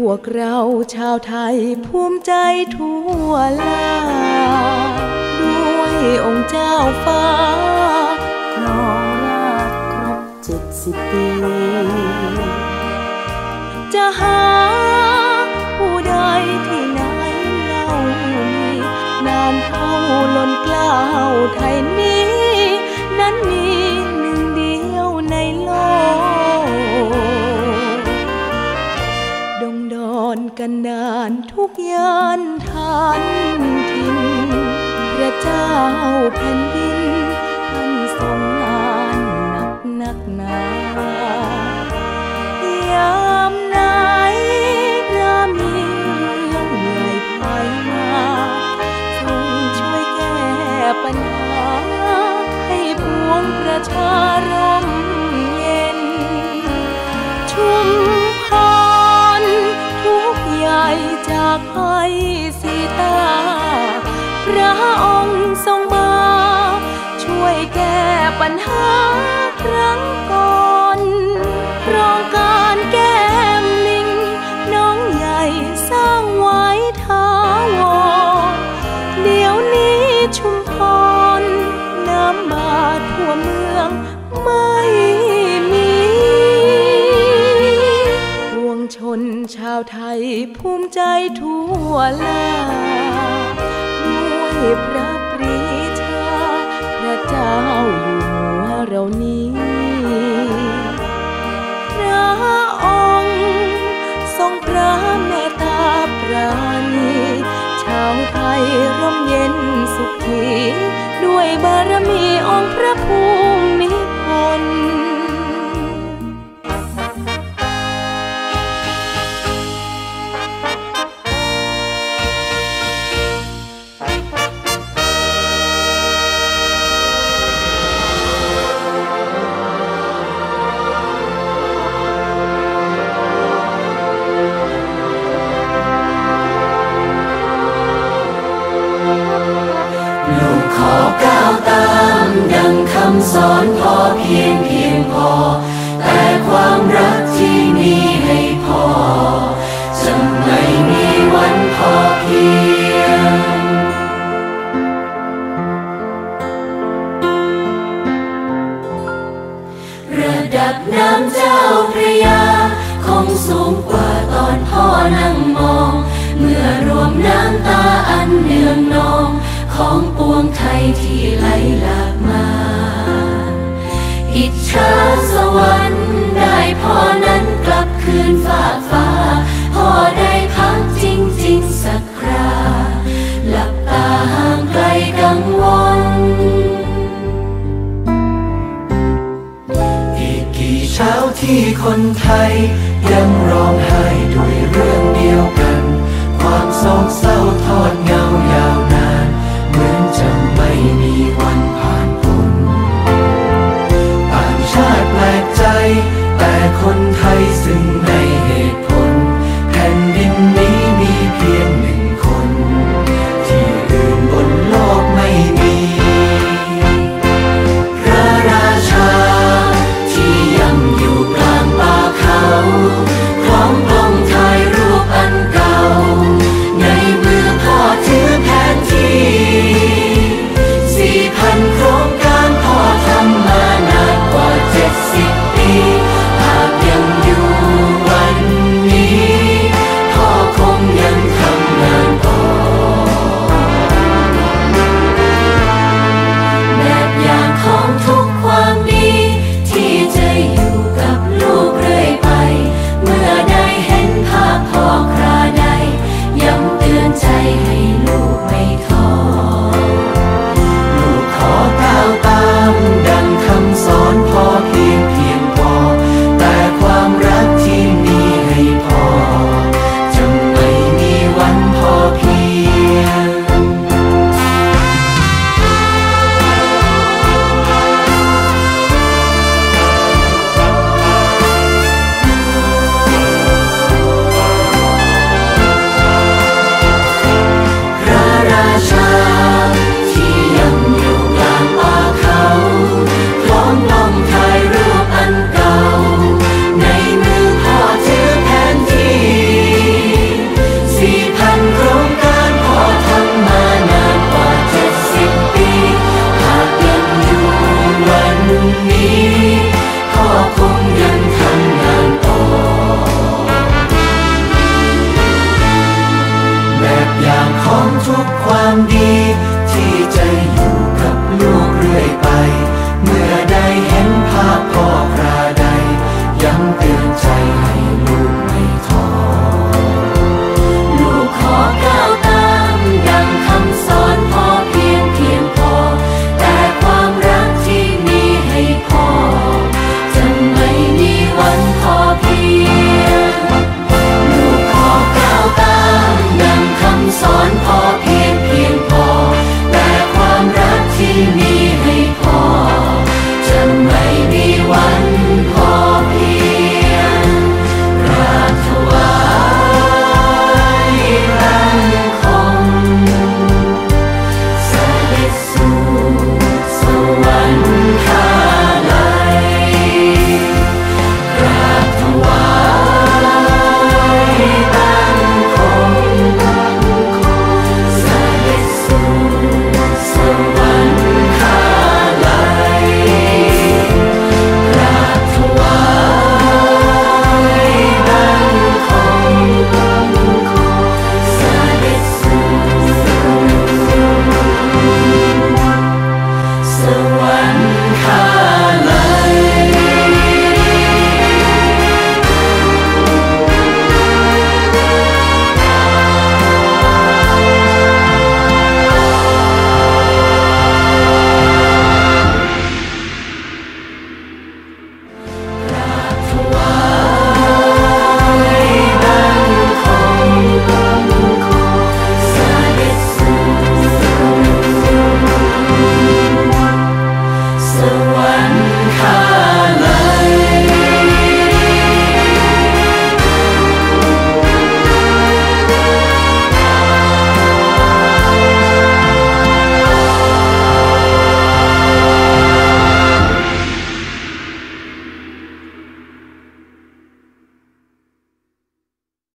วกเราชาวไทยภูมิใจทั่วลาด้วยองค์เจ้าฟ้าครองราชย์ครบ70 ปีจะหาผู้ใดที่ไหนเล่ามีนานเท่าล้นเกล้าไทยนี้นั้นมีหนึ่งเดียวในโลกดงดอนกันดานทุกยานทานถิ่นพระเจ้าแผ่นดินท่านทรงงานนักหนายามไหนรามีเรื่องเหนื่อยภายมาทรงช่วยแก้ปัญหาให้ปวงประชาร่มเย็นชุมพรทุกใหญ่จากภัยสีตาพระองค์ทรงมาช่วยแก้ปัญหาครั้งก่อนโครงการแก้มลิงน้องใหญ่สร้างไว้ถาวรเดี๋ยวนี้ชุมพรน้ำมาทั่วเมืองไม่มีปวงชนชาวไทยภูมิใจทั่วลาด้วยพระปรีชาพระเจ้าอยู่หัวเรานี้พระองค์ทรงพระเมตตาปราณีชาวไทยร่มเย็นสุขีด้วยบารมีองค์พระภูมิพลขอก้าวตามดังคำสอนพอเพียงพอแต่ความรักที่มีให้พอจะไม่มีวันพอเพียงระดับน้ำเจ้าพระยาคงสูงกว่าตอนพ่อนั่งมองเมื่อรวมน้ำตาอันเนืองนองของปวงไทยที่ไหลหลากมาอิจฉาสวรรค์ได้พ่อนั้นกลับคืนฝากฟ้าพ่อได้พักจริงสักคราหลับตาห่างไกลกังวลอีกกี่เช้าที่คนไทยยังร้องไห้ด้วยเรื่องเดียวกันความโศกเศร้าทอดเงายาวนานเหมือนจะไม่มีวันผ่านพ้นต่างชาติแปลกใจแต่คนไทยซึ่งในเหตุผล อย่างของทุกความดีที่จะอยู่กับลูกเรื่อยไปเมื่อได้เห็นภาพพ่อคราใดย้ำเตือนใจให้ลูก